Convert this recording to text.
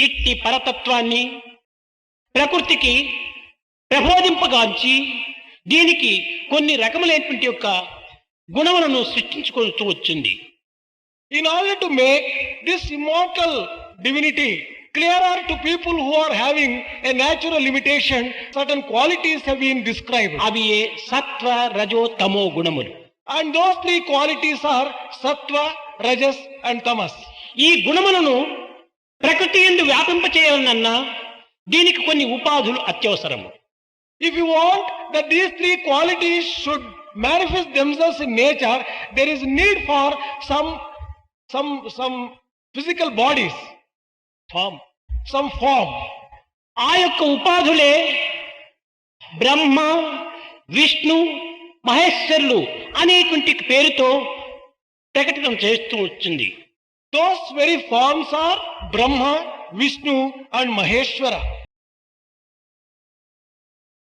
ఇట్టి పరతత్వాన్ని ప్రకృతికి ప్రబోధింపగాంచి దీనికి కొన్ని రకములైనటువంటి యొక్క గుణములను సృష్టించుకుంటూ వచ్చింది. In order to make this immortal divinity clearer to people who are having a natural limitation, certain qualities have been described. అవి సత్వ రజో తమో గుణములు. And those three qualities are sattva, rajas and tamas. ఈ గుణములను ప్రకృతి యందు వ్యాపింప చేయాలన్నా దీనికి కొన్ని ఉపాధులు అత్యవసరము. If you want that these three qualities should manifest themselves in nature, there is need for some physical bodies, some form. ఆ యొక్క ఉపాధులే బ్రహ్మ, విష్ణు, మహేశ్వరులు అనేటువంటి పేరుతో ప్రకటన చేస్తూ వచ్చింది. Those very forms are Brahma, Vishnu and Maheshwara.